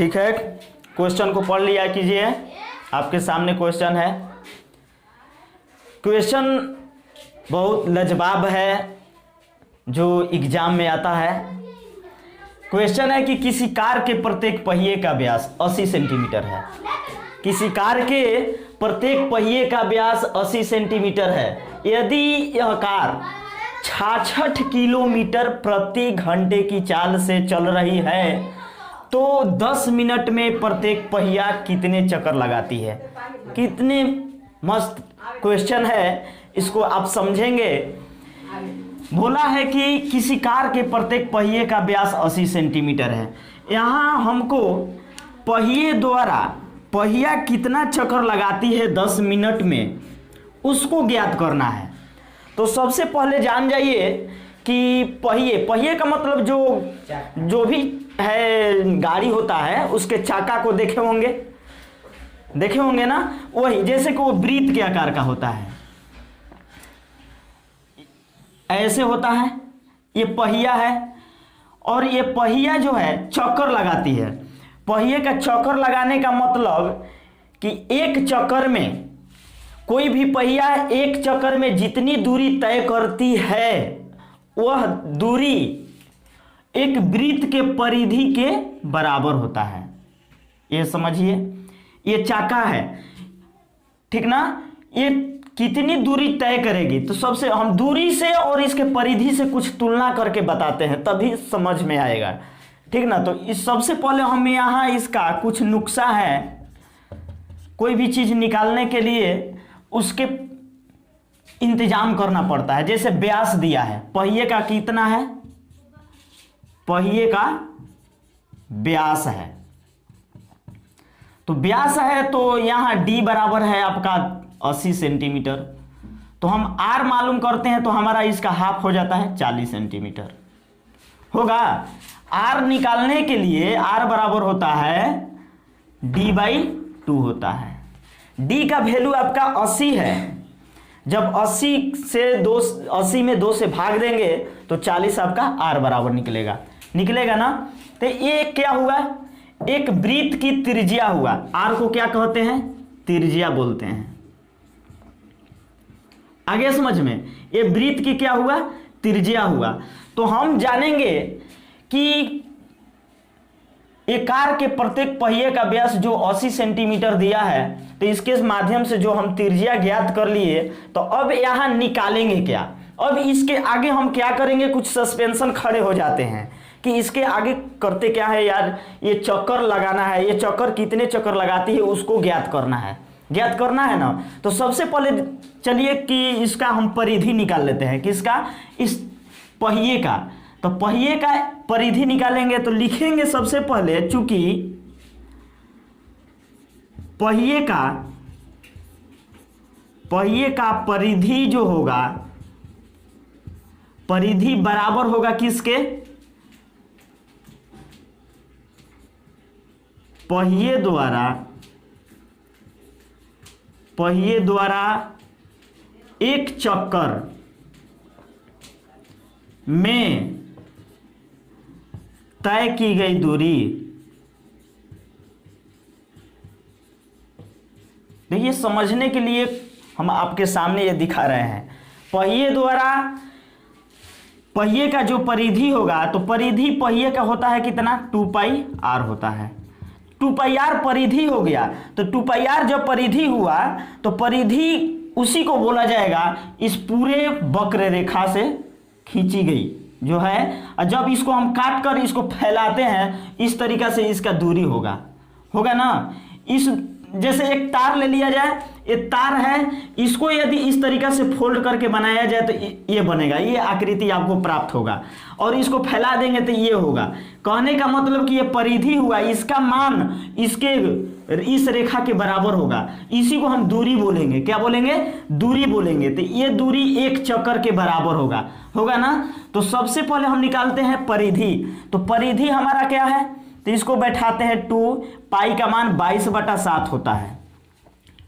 ठीक है, क्वेश्चन को पढ़ लिया कीजिए। आपके सामने क्वेश्चन है। क्वेश्चन बहुत लाजवाब है जो एग्जाम में आता है। क्वेश्चन है कि किसी कार के प्रत्येक पहिए का व्यास 80 सेंटीमीटर है। किसी कार के प्रत्येक पहिए का व्यास 80 सेंटीमीटर है। यदि यह कार 66 किलोमीटर प्रति घंटे की चाल से चल रही है तो 10 मिनट में प्रत्येक पहिया कितने चक्कर लगाती है। कितने मस्त क्वेश्चन है, इसको आप समझेंगे। बोला है कि किसी कार के प्रत्येक पहिए का व्यास 80 सेंटीमीटर है। यहाँ हमको पहिए द्वारा पहिया कितना चक्कर लगाती है 10 मिनट में, उसको ज्ञात करना है। तो सबसे पहले जान जाइए कि पहिए का मतलब जो भी है गाड़ी होता है उसके चाका को देखे होंगे ना, वही जैसे कि वो वृत्त के आकार का होता है, ऐसे होता है। ये पहिया है और ये पहिया जो है चक्कर लगाती है। पहिए का चक्कर लगाने का मतलब कि एक चक्कर में कोई भी पहिया एक चक्कर में जितनी दूरी तय करती है वह दूरी एक वृत्त के परिधि के बराबर होता है। ये समझिए, ये चाका है, ठीक ना। ये कितनी दूरी तय करेगी, तो सबसे हम दूरी से और इसके परिधि से कुछ तुलना करके बताते हैं, तभी समझ में आएगा, ठीक ना। तो इस सबसे पहले हम यहाँ इसका कुछ नुस्खा है। कोई भी चीज़ निकालने के लिए उसके इंतजाम करना पड़ता है। जैसे व्यास दिया है, पहिए का कितना है, पहिए का व्यास है, तो व्यास है तो यहाँ d बराबर है आपका 80 सेंटीमीटर। तो हम r मालूम करते हैं तो हमारा इसका हाफ हो जाता है 40 सेंटीमीटर होगा। r निकालने के लिए r बराबर होता है d/2 होता है। d का वैल्यू आपका 80 है। जब 80 में 2 से भाग देंगे तो 40 आपका r बराबर निकलेगा ना। तो ये क्या हुआ, एक वृत्त की त्रिज्या हुआ। r को क्या कहते हैं, त्रिज्या बोलते हैं। आगे समझ में, ये वृत्त की क्या हुआ, त्रिज्या हुआ। तो हम जानेंगे कि एक कार के प्रत्येक पहिए का व्यास जो 80 सेंटीमीटर दिया है, तो इसके माध्यम से जो हम त्रिज्या ज्ञात कर लिए, तो अब यहां निकालेंगे क्या। अब इसके आगे हम क्या करेंगे, कुछ सस्पेंशन खड़े हो जाते हैं कि इसके आगे करते क्या है यार, ये चक्कर लगाना है, ये चक्कर कितने चक्कर लगाती है उसको ज्ञात करना है ना। तो सबसे पहले चलिए कि इसका हम परिधि निकाल लेते हैं, किसका, इस पहिए का। तो पहिए का परिधि निकालेंगे तो लिखेंगे सबसे पहले, चूंकि पहिए का परिधि जो होगा, परिधि बराबर होगा किसके, पहिए द्वारा एक चक्कर में तय की गई दूरी। देखिए, समझने के लिए हम आपके सामने ये दिखा रहे हैं। पहिए का जो परिधि होगा, तो परिधि पहिए का होता है कितना, 2πr होता है। 2πr परिधि हो गया। तो 2πr जब परिधि हुआ तो परिधि उसी को बोला जाएगा इस पूरे वक्र रेखा से खींची गई जो है। और जब इसको हम काट कर इसको फैलाते हैं इस तरीका से इसका दूरी होगा ना। इस जैसे एक तार ले लिया जाए, ये तार है, इसको यदि इस तरीका से फोल्ड करके बनाया जाए तो ये बनेगा, ये आकृति आपको प्राप्त होगा। और इसको फैला देंगे तो ये होगा। कहने का मतलब कि ये परिधि हुआ, इसका मान इस रेखा के बराबर होगा। इसी को हम दूरी बोलेंगे। क्या बोलेंगे, दूरी बोलेंगे। तो ये दूरी एक चक्कर के बराबर होगा ना। तो सबसे पहले हम निकालते हैं परिधि। तो परिधि हमारा क्या है, तो इसको बैठाते हैं 2, पाई का मान 22/7 होता है,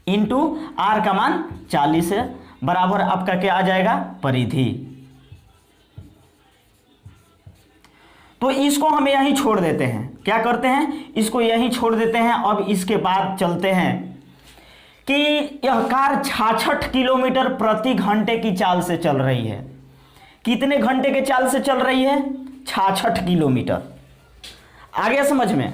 इंटू r का मान 40 है, बराबर आपका क्या आ जाएगा, परिधि। तो इसको हम यहीं छोड़ देते हैं। क्या करते हैं, इसको यहीं छोड़ देते हैं। अब इसके बाद चलते हैं कि यह कार 66 किलोमीटर प्रति घंटे की चाल से चल रही है। कितने घंटे के चाल से चल रही है, 66 किलोमीटर। आ गया समझ में।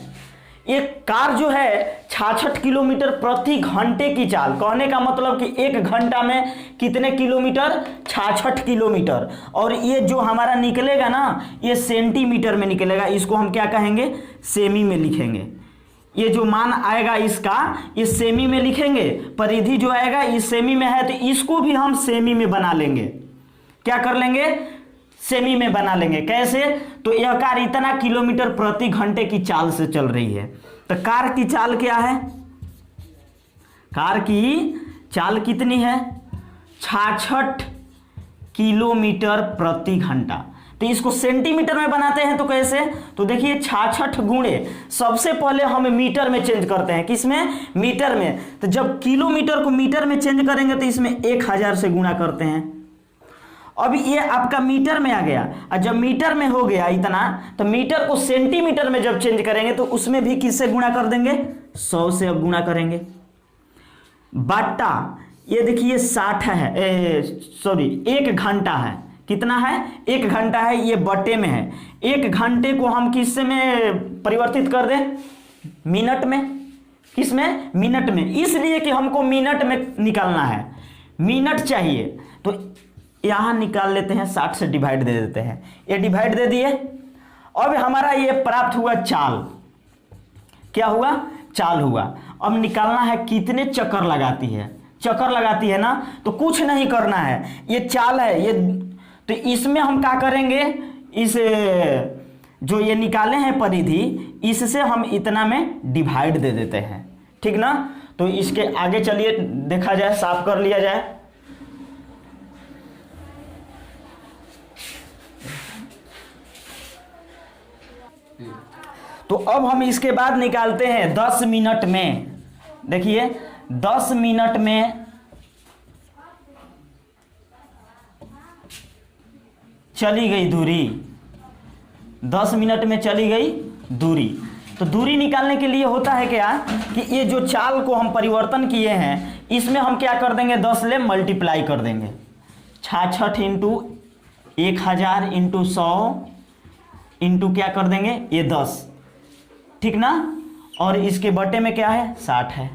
एक कार जो है 66 किलोमीटर प्रति घंटे की चाल, कहने का मतलब कि एक घंटा में कितने किलोमीटर, 66 किलोमीटर। और ये जो हमारा निकलेगा ना, ये सेंटीमीटर में निकलेगा। इसको हम क्या कहेंगे, सेमी में लिखेंगे। ये जो मान आएगा इसका, ये सेमी में लिखेंगे। परिधि जो आएगा इस सेमी में है, तो इसको भी हम सेमी में बना लेंगे। क्या कर लेंगे, सेमी में बना लेंगे। कैसे, तो यह कार इतना किलोमीटर प्रति घंटे की चाल से चल रही है। तो कार की चाल क्या है, कार की चाल कितनी है, 66 किलोमीटर प्रति घंटा। तो इसको सेंटीमीटर में बनाते हैं तो कैसे, तो देखिए 66 गुणे, सबसे पहले हम मीटर में चेंज करते हैं। किसमें, मीटर में। तो जब किलोमीटर को मीटर में चेंज करेंगे तो इसमें 1000 से गुणा करते हैं। अब ये आपका मीटर में आ गया, और जब मीटर में हो गया इतना, तो मीटर को सेंटीमीटर में जब चेंज करेंगे तो उसमें भी किससे गुणा कर देंगे, 100 से अब गुणा करेंगे। बट्टा ये देखिए 60 है, सॉरी 1 घंटा है। कितना है, 1 घंटा है, ये बट्टे में है। 1 घंटे को हम किससे में परिवर्तित कर दें, मिनट में। किस में, मिनट में। इसलिए कि हमको मिनट में निकालना है, मिनट चाहिए। तो यहाँ निकाल लेते हैं, 60 से डिवाइड दे देते हैं। ये डिवाइड दे दिए। अब हमारा ये प्राप्त हुआ चाल। क्या हुआ, चाल हुआ। अब निकालना है कितने चक्कर लगाती है। चक्कर लगाती है ना, तो कुछ नहीं करना है, ये चाल है ये। तो इसमें हम क्या करेंगे, इस जो ये निकाले हैं परिधि, इससे हम इतना में डिवाइड दे देते हैं। ठीक ना। तो इसके आगे चलिए देखा जाए, साफ कर लिया जाए। तो अब हम इसके बाद निकालते हैं 10 मिनट में। देखिए 10 मिनट में चली गई दूरी, 10 मिनट में चली गई दूरी। तो दूरी निकालने के लिए होता है क्या कि ये जो चाल को हम परिवर्तन किए हैं, इसमें हम क्या कर देंगे, 10 ले मल्टीप्लाई कर देंगे। 66 इंटू 1000 इंटू 100 इंटू क्या कर देंगे, ये 10। ठीक ना। और इसके बटे में क्या है, 60 है।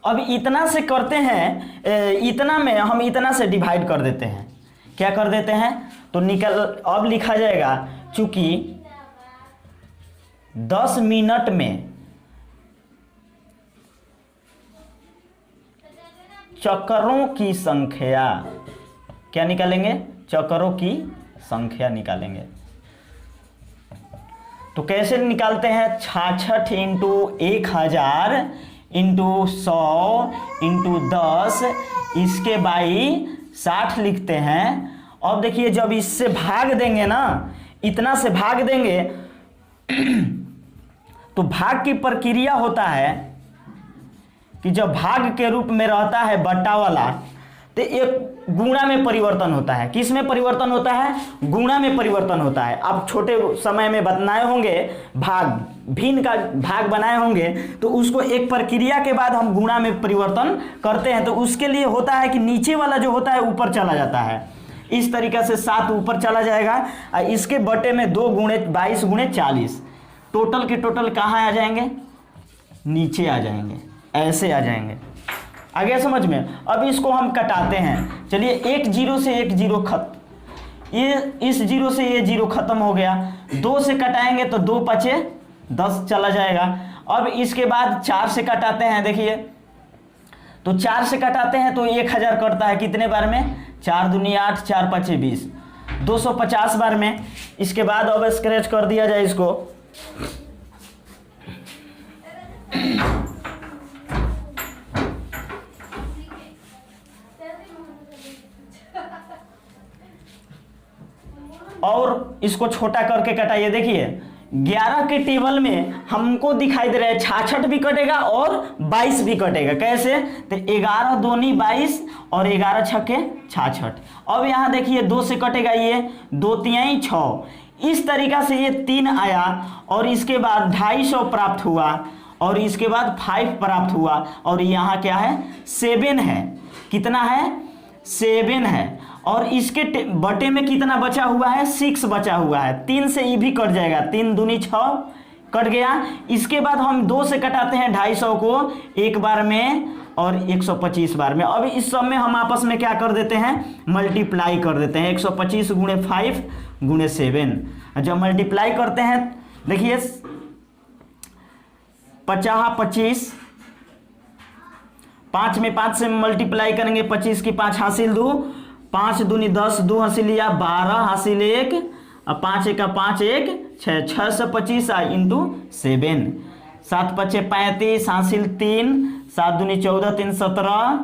अब इतना से करते हैं, इतना में हम इतना से डिवाइड कर देते हैं। क्या कर देते हैं, तो निकल, अब लिखा जाएगा चूंकि 10 मिनट में चक्करों की संख्या, क्या निकालेंगे, चक्करों की संख्या निकालेंगे। तो कैसे निकालते हैं, 66 इंटू 1000 इंटू 100 इंटू 10, इसके बाई 60 लिखते हैं। अब देखिए जब इससे भाग देंगे ना, इतना से भाग देंगे, तो भाग की प्रक्रिया होता है कि जब भाग के रूप में रहता है बट्टा वाला, तो एक गुणा में परिवर्तन होता है। किस में परिवर्तन होता है, गुणा में परिवर्तन होता है। आप छोटे समय में बनाए होंगे भाग, भिन्न का भाग बनाए होंगे, तो उसको एक प्रक्रिया के बाद हम गुणा में परिवर्तन करते हैं। तो उसके लिए होता है कि नीचे वाला जो होता है ऊपर चला जाता है। इस तरीके से 7 ऊपर चला जाएगा, और इसके बटे में 2 गुणे 22 गुणे 40, टोटल के टोटल कहाँ आ जाएंगे, नीचे आ जाएंगे, ऐसे आ जाएंगे। आ गया समझ में। अब इसको हम कटाते हैं। चलिए 1 0 से 1 0 खत्म, ये इस 0 से ये 0 खत्म हो गया। 2 से कटाएंगे तो 2 5 10 चला जाएगा। अब इसके बाद 4 से कटाते हैं। देखिए तो 4 से कटाते हैं तो 1000 कटता है कितने बार में, 4 दूनी 8 4 5 20, 250 बार में। इसके बाद अब स्क्रैच कर दिया जाए इसको। और इसको छोटा करके कटाइए। देखिए 11 के टेबल में हमको दिखाई दे रहा है 66 भी कटेगा और 22 भी कटेगा। कैसे? तो 11 दूनी 22 और 11 छक्के 66। अब यहाँ देखिए 2 से कटेगा, ये 2 तिहाई 6। इस तरीका से ये 3 आया और इसके बाद 250 प्राप्त हुआ और इसके बाद 5 प्राप्त हुआ और यहाँ क्या है 7 है। कितना है? 7 है। और इसके बटे में कितना बचा हुआ है? 6 बचा हुआ है। 3 से ये भी कट जाएगा, 3 दूनी 6 कट गया। इसके बाद हम 2 से कटाते हैं 250 को एक बार में और 125 बार में। अब इस सब में हम आपस में क्या कर देते हैं? मल्टीप्लाई कर देते हैं। 125 गुणे 5 गुणे 7। जब मल्टीप्लाई करते हैं देखिए 50 25, 5 में 5 से मल्टीप्लाई करेंगे, 25 की 5 हासिल 2, 5 दूनी 10, 2 हासिल लिया 12 हासिल 1 और 5 का 5 1 6, 6 से 25 इंटू 7, 7 5 35 हासिल 3, 7 दूनी 14 3 17,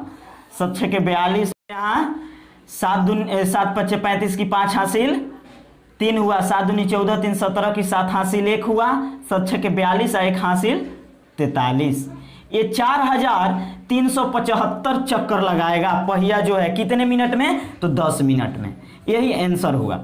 7 6 42। यहाँ 7 5 35 की 5 हासिल 3 हुआ, 7 दूनी 14 3 17 की 7 हासिल 1 हुआ, 7 6 42 1 हासिल 43। ये 4375 चक्कर लगाएगा पहिया जो है कितने मिनट में? तो 10 मिनट में। यही आंसर हुआ।